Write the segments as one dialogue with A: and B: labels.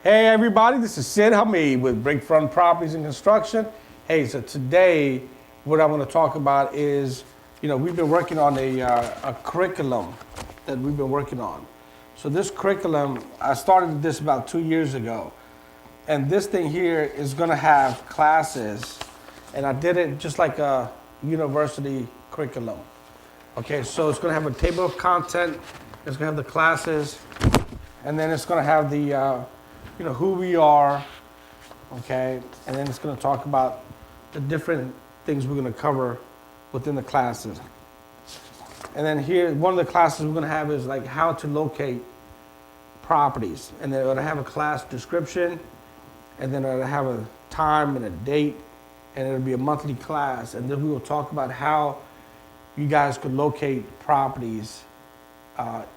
A: Hey everybody, this is Hameed with Brickfront Properties and Construction. Hey, so today what I want to talk about is, we've been working on a curriculum that we've been working on. So this curriculum, I started this about 2 years ago. And this thing here is going to have classes, and I did it just like a university curriculum. Okay, so it's going to have a table of content, it's going to have the classes, and then it's going to have the who we are, okay? And then it's going to talk about the different things we're going to cover within the classes. And then here, one of the classes we're going to have is like how to locate properties. And then it'll have a class description, and then it'll have a time and a date, and it'll be a monthly class. And then we will talk about how you guys could locate properties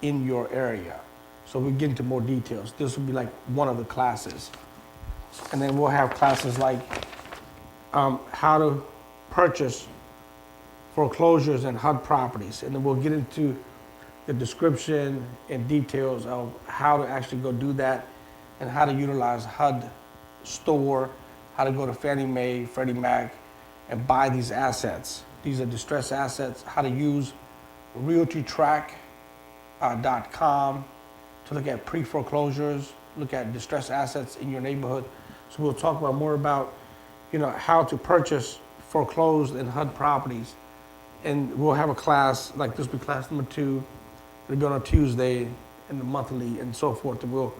A: in your area. So we'll get into more details. This will be like one of the classes. And then we'll have classes like how to purchase foreclosures and HUD properties. And then we'll get into the description and details of how to actually go do that and how to utilize HUD store, how to go to Fannie Mae, Freddie Mac, and buy these assets. These are distressed assets, how to use realtytrack.com to look at pre-foreclosures, look at distressed assets in your neighborhood. So we'll talk about more about, how to purchase foreclosed and HUD properties. And we'll have a class, like this will be class number 2. It'll be on a Tuesday and the monthly and so forth. And we'll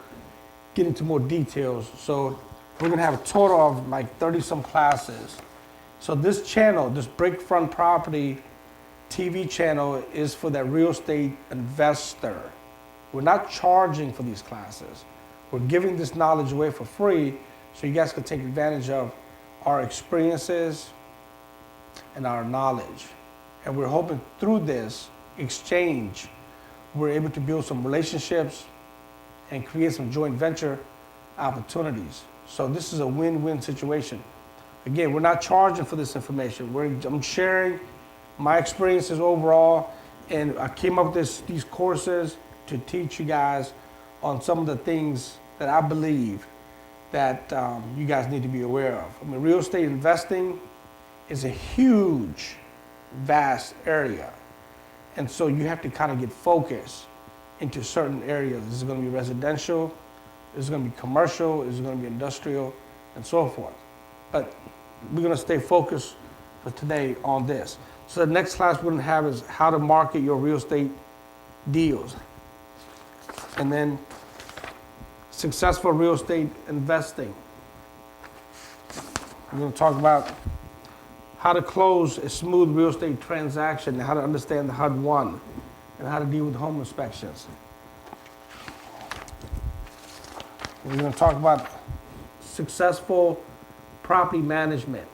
A: get into more details. So we're gonna have a total of like 30 some classes. So this channel, this Brickfront Property TV channel is for that real estate investor. We're not charging for these classes. We're giving this knowledge away for free so you guys can take advantage of our experiences and our knowledge. And we're hoping through this exchange, we're able to build some relationships and create some joint venture opportunities. So this is a win-win situation. Again, we're not charging for this information. I'm sharing my experiences overall, and I came up with these courses to teach you guys on some of the things that I believe that you guys need to be aware of. I mean, real estate investing is a huge, vast area. And so you have to kind of get focused into certain areas. This is going to be residential, this is going to be commercial, this is going to be industrial, and so forth. But we're going to stay focused for today on this. So the next class we're going to have is how to market your real estate deals. And then successful real estate investing. We're going to talk about how to close a smooth real estate transaction, how to understand the HUD-1, and how to deal with home inspections. We're going to talk about successful property management,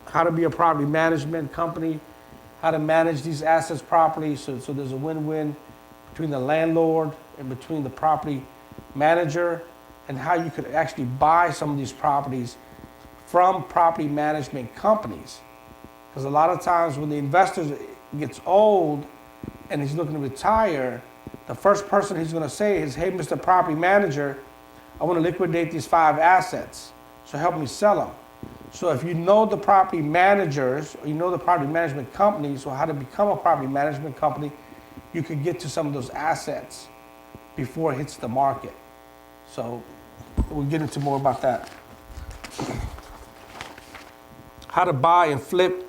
A: how to be a property management company, how to manage these assets properly so there's a win-win between the landlord and between the property manager, and how you could actually buy some of these properties from property management companies. Because a lot of times when the investor gets old and he's looking to retire, the first person he's going to say is, hey, Mr. Property Manager, I want to liquidate these 5 assets, so help me sell them. So if you know the property managers, or you know the property management companies, or how to become a property management company, you could get to some of those assets before it hits the market. So we'll get into more about that. How to buy and flip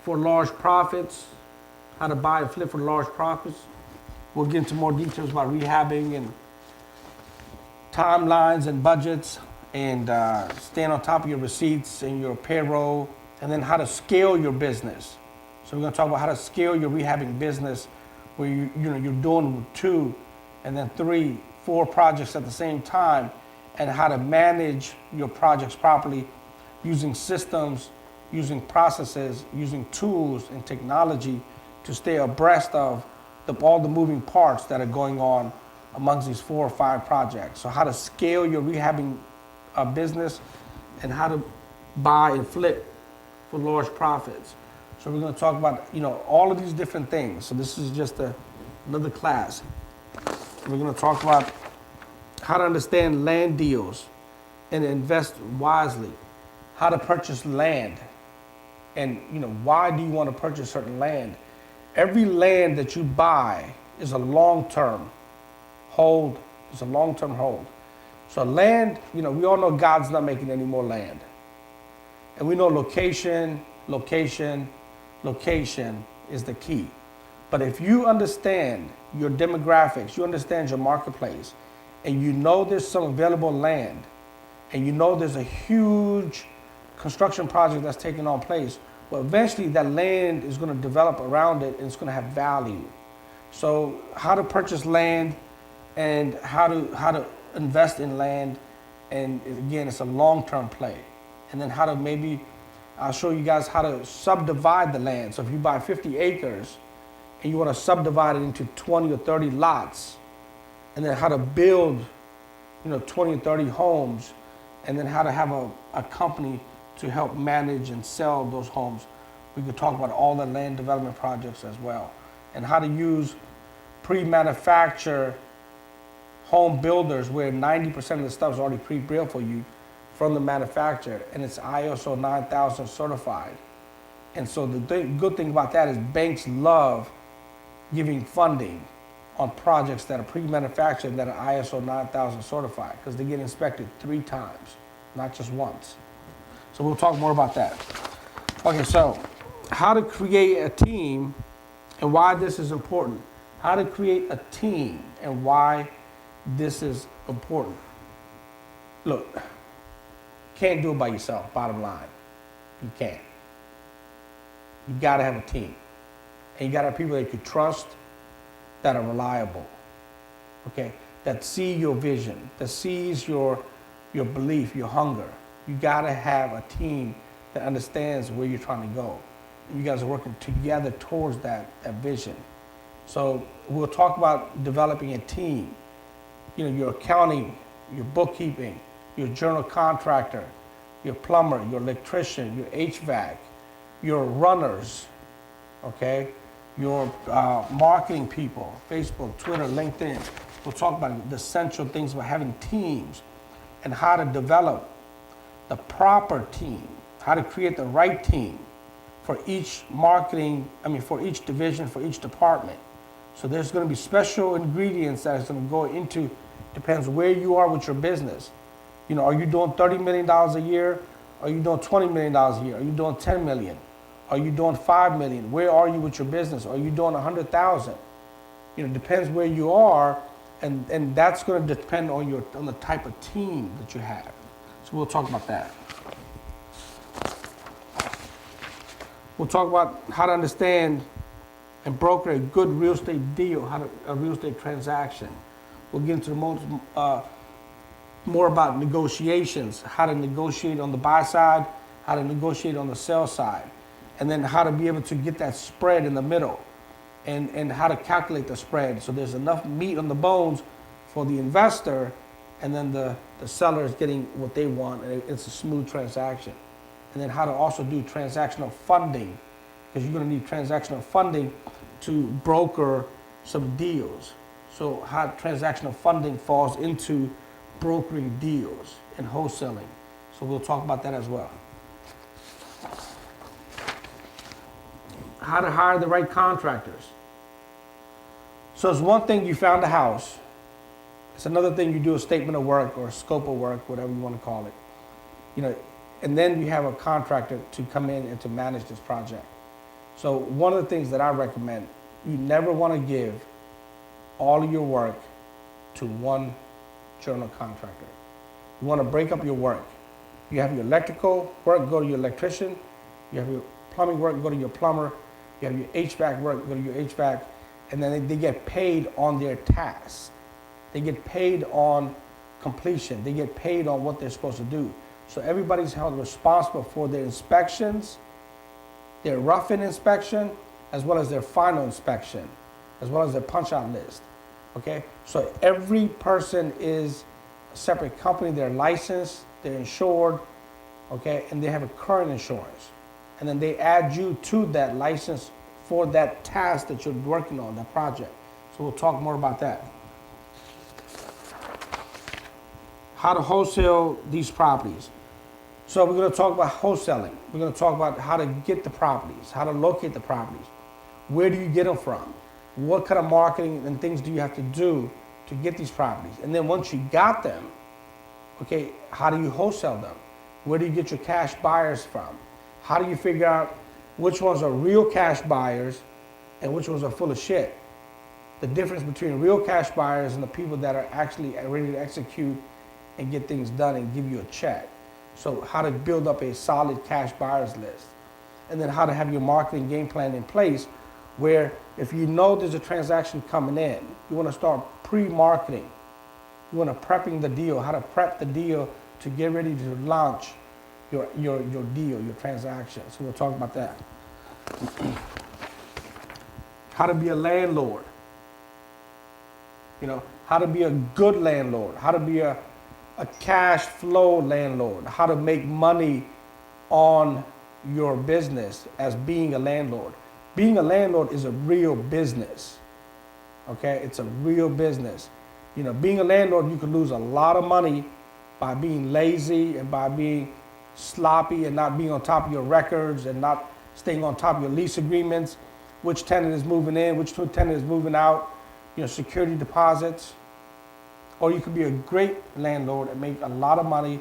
A: for large profits. How to buy and flip for large profits. We'll get into more details about rehabbing and timelines and budgets, and staying on top of your receipts and your payroll, and then how to scale your business. So we're going to talk about how to scale your rehabbing business, where you're doing 2 and then 3, 4 projects at the same time, and how to manage your projects properly using systems, using processes, using tools and technology to stay abreast of all the moving parts that are going on amongst these 4 or 5 projects. So how to scale your rehabbing business, and how to buy and flip for large profits. So we're going to talk about all of these different things. So this is just another class. We're going to talk about how to understand land deals and invest wisely, how to purchase land, and why do you want to purchase certain land. Every land that you buy is a long-term hold. It's a long-term hold. So land, we all know God's not making any more land. And we know location, location, location is the key. But if you understand your demographics, you understand your marketplace, and you know there's some available land, and you know there's a huge construction project that's taking on place, well, eventually that land is going to develop around it and it's going to have value. So how to purchase land and how to invest in land, and again, it's a long-term play. And then how to maybe, I'll show you guys how to subdivide the land. So if you buy 50 acres and you want to subdivide it into 20 or 30 lots, and then how to build 20 or 30 homes, and then how to have a company to help manage and sell those homes. We could talk about all the land development projects as well, and how to use pre-manufactured home builders where 90% of the stuff is already pre-built for you from the manufacturer, and it's ISO 9000 certified. And so the good thing about that is banks love giving funding on projects that are pre-manufactured that are ISO 9000 certified, because they get inspected 3 times, not just once. So we'll talk more about that. Okay, so how to create a team and why this is important. How to create a team and why this is important. Look, can't do it by yourself, bottom line. You can't. You gotta have a team. And you gotta have people that you can trust, that are reliable, okay? That see your vision, that sees your belief, your hunger. You gotta have a team that understands where you're trying to go. And you guys are working together towards that vision. So we'll talk about developing a team. Your accounting, your bookkeeping, your general contractor, your plumber, your electrician, your HVAC, your runners, okay? Your marketing people, Facebook, Twitter, LinkedIn. We'll talk about the essential things about having teams and how to develop the proper team, how to create the right team for each for each division, for each department. So there's going to be special ingredients that is going to go into, depends where you are with your business. Are you doing $30 million a year? Are you doing $20 million a year? Are you doing $10 million? Are you doing $5 million? Where are you with your business? Are you doing 100,000? Depends where you are, and that's going to depend on the type of team that you have. So we'll talk about that. We'll talk about how to understand and broker a good real estate deal, a real estate transaction. We'll get into the more about negotiations, how to negotiate on the buy side, how to negotiate on the sell side, and then how to be able to get that spread in the middle, and how to calculate the spread so there's enough meat on the bones for the investor, and then the seller is getting what they want, and it's a smooth transaction. And then how to also do transactional funding, because you're going to need transactional funding to broker some deals. So how transactional funding falls into brokering deals and wholesaling. So we'll talk about that as well. How to hire the right contractors. So it's one thing you found a house. It's another thing you do a statement of work or a scope of work, whatever you want to call it. And then you have a contractor to come in and to manage this project. So one of the things that I recommend, you never want to give all of your work to one general contractor. You want to break up your work. You have your electrical work, go to your electrician. You have your plumbing work, go to your plumber. You have your HVAC work, go to your HVAC. And then they get paid on their tasks. They get paid on completion. They get paid on what they're supposed to do. So everybody's held responsible for their inspections, their rough-in inspection, as well as their final inspection, as well as their punch-out list, okay? So every person is a separate company. They're licensed, they're insured, okay? And they have a current insurance. And then they add you to that license for that task that you're working on, that project. So we'll talk more about that. how to wholesale these properties. So we're going to talk about wholesaling. We're going to talk about how to get the properties, how to locate the properties. Where do you get them from? What kind of marketing and things do you have to do to get these properties? And then once you got them, okay, how do you wholesale them? Where do you get your cash buyers from? How do you figure out which ones are real cash buyers and which ones are full of shit? The difference between real cash buyers and the people that are actually ready to execute and get things done and give you a check. So how to build up a solid cash buyers list. And then how to have your marketing game plan in place where if you know there's a transaction coming in, you want to start pre-marketing. You want to prepping the deal, how to prep the deal to get ready to launch your deal, your transaction. So we'll talk about that. How to be a landlord. You know, how to be a good landlord, how to be a cash flow landlord, how to make money on your business as being a landlord. Being a landlord is a real business, okay? It's a real business. You know, being a landlord, you can lose a lot of money by being lazy and by being sloppy and not being on top of your records and not staying on top of your lease agreements, which tenant is moving in, which tenant is moving out, you know, security deposits. Or you could be a great landlord and make a lot of money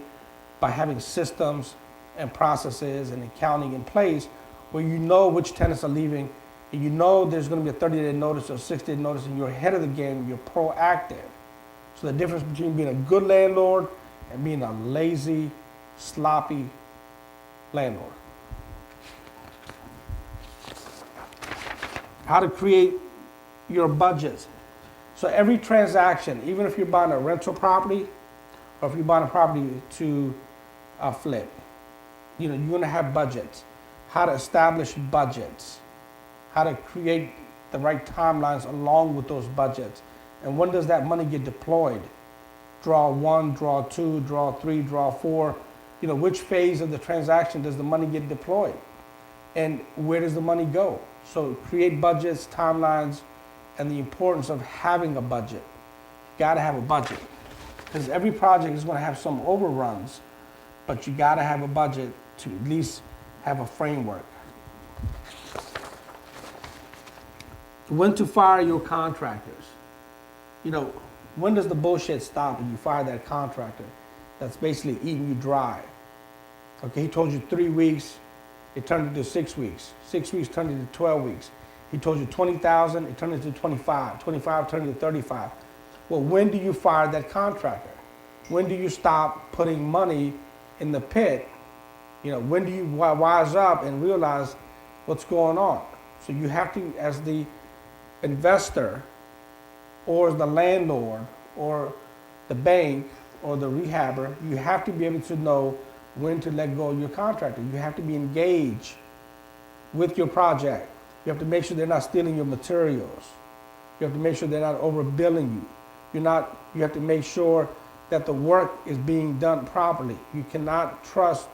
A: by having systems and processes and accounting in place where you know which tenants are leaving and you know there's going to be a 30-day notice or 60-day notice and you're ahead of the game, you're proactive. So the difference between being a good landlord and being a lazy, sloppy landlord. How to create your budgets. So every transaction, even if you're buying a rental property or if you're buying a property to flip, you know, you're going to have budgets. How to establish budgets. How to create the right timelines along with those budgets. And when does that money get deployed? Draw 1, draw 2, draw 3, draw 4. You know, which phase of the transaction does the money get deployed? And where does the money go? So create budgets, timelines, and the importance of having a budget. You gotta have a budget. Because every project is gonna have some overruns, but you gotta have a budget to at least have a framework. When to fire your contractors. You know, when does the bullshit stop and you fire that contractor that's basically eating you dry? Okay, he told you 3 weeks, it turned into 6 weeks. 6 weeks turned into 12 weeks. He told you 20,000, it turned into 25. 25 turned into 35. Well, when do you fire that contractor? When do you stop putting money in the pit? You know, when do you wise up and realize what's going on? So you have to, as the investor or the landlord or the bank or the rehabber, you have to be able to know when to let go of your contractor. You have to be engaged with your project. You have to make sure they're not stealing your materials. You have to make sure they're not overbilling you. You have to make sure that the work is being done properly. You cannot trust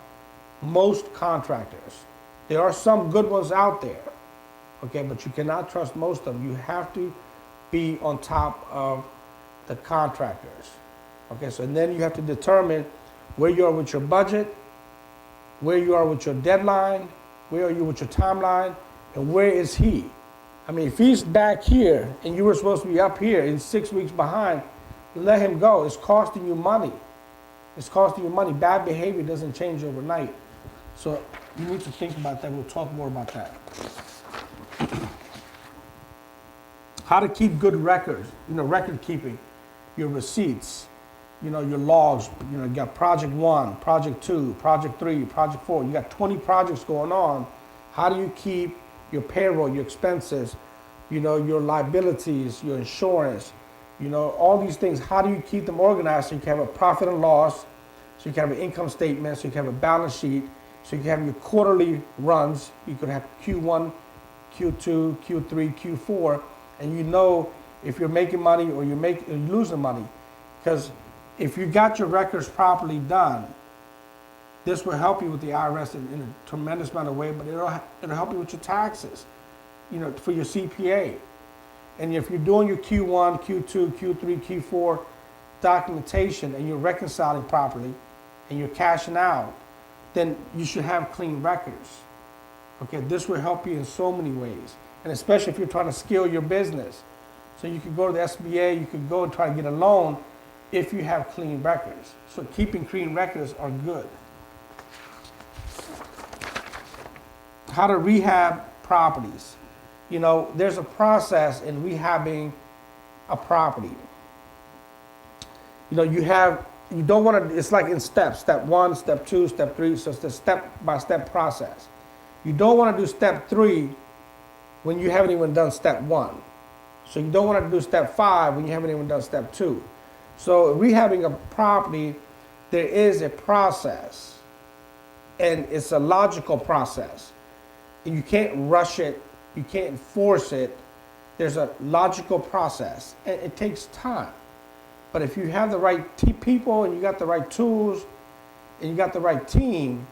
A: most contractors. There are some good ones out there, okay, but you cannot trust most of them. You have to be on top of the contractors, okay? So then you have to determine where you are with your budget, where you are with your deadline, where are you with your timeline, and where is he? I mean, if he's back here and you were supposed to be up here and 6 weeks behind, let him go. It's costing you money. It's costing you money. Bad behavior doesn't change overnight. So you need to think about that. We'll talk more about that. How to keep good records, you know, record keeping, your receipts, you know, your logs. You know, you got project 1, project 2, project 3, project 4. You got 20 projects going on. How do you keep your payroll, your expenses, you know, your liabilities, your insurance, you know, all these things? How do you keep them organized so you can have a profit and loss, so you can have an income statement, so you can have a balance sheet, so you can have your quarterly runs. You could have Q1, Q2, Q3, Q4, and you know if you're making money or you're losing money. Because if you got your records properly done, this will help you with the IRS in a tremendous amount of way, but it'll help you with your taxes, you know, for your CPA. And if you're doing your Q1, Q2, Q3, Q4, documentation and you're reconciling properly and you're cashing out, then you should have clean records. Okay, this will help you in so many ways, and especially if you're trying to scale your business. So you could go to the SBA, you could go and try to get a loan if you have clean records. So keeping clean records are good. How to rehab properties. You know, there's a process in rehabbing a property. You know, you don't want to, it's like in steps, step 1, step 2, step 3, so it's a step-by-step process. You don't want to do step 3 when you haven't even done step 1. So you don't want to do step 5 when you haven't even done step 2. So rehabbing a property, there is a process, and it's a logical process. And you can't rush it, you can't force it. There's a logical process, and it takes time. But if you have the right people and you got the right tools and you got the right team,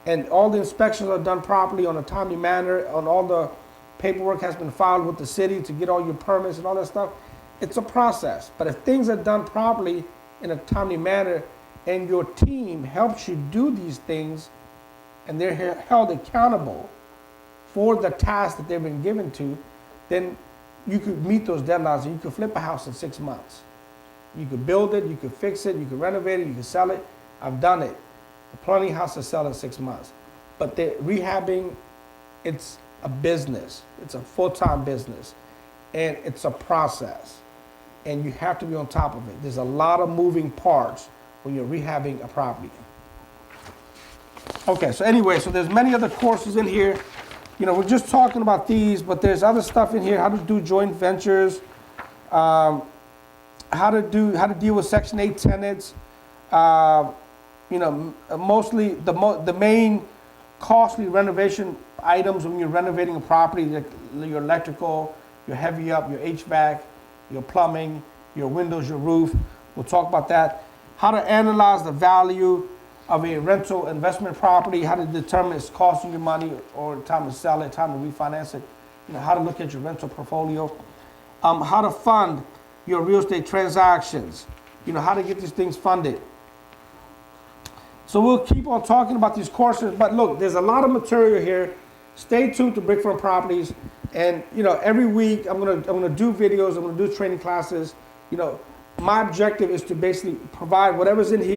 A: and all the inspections are done properly on a timely manner, and all the paperwork has been filed with the city to get all your permits and all that stuff, it's a process. But if things are done properly in a timely manner and your team helps you do these things and they're held accountable for the task that they've been given to, then you could meet those deadlines and you could flip a house in 6 months. You could build it, you could fix it, you could renovate it, you could sell it. I've done it. Plenty of houses sell in 6 months. But the rehabbing, it's a business. It's a full-time business. And it's a process. And you have to be on top of it. There's a lot of moving parts when you're rehabbing a property. Okay, so anyway, so there's many other courses in here. You know, we're just talking about these, but there's other stuff in here. How to do joint ventures, how to deal with Section 8 tenants. You know, mostly the main costly renovation items when you're renovating a property, like your electrical, your heavy up, your HVAC, your plumbing, your windows, your roof. We'll talk about that. How to analyze the value of a rental investment property, how to determine it's costing you money or time to sell it, time to refinance it. You know, how to look at your rental portfolio. How to fund your real estate transactions. You know, how to get these things funded. So we'll keep on talking about these courses, but look, there's a lot of material here. Stay tuned to Brickfront Properties, and you know, every week I'm gonna do videos, I'm gonna do training classes. You know, my objective is to basically provide whatever's in here.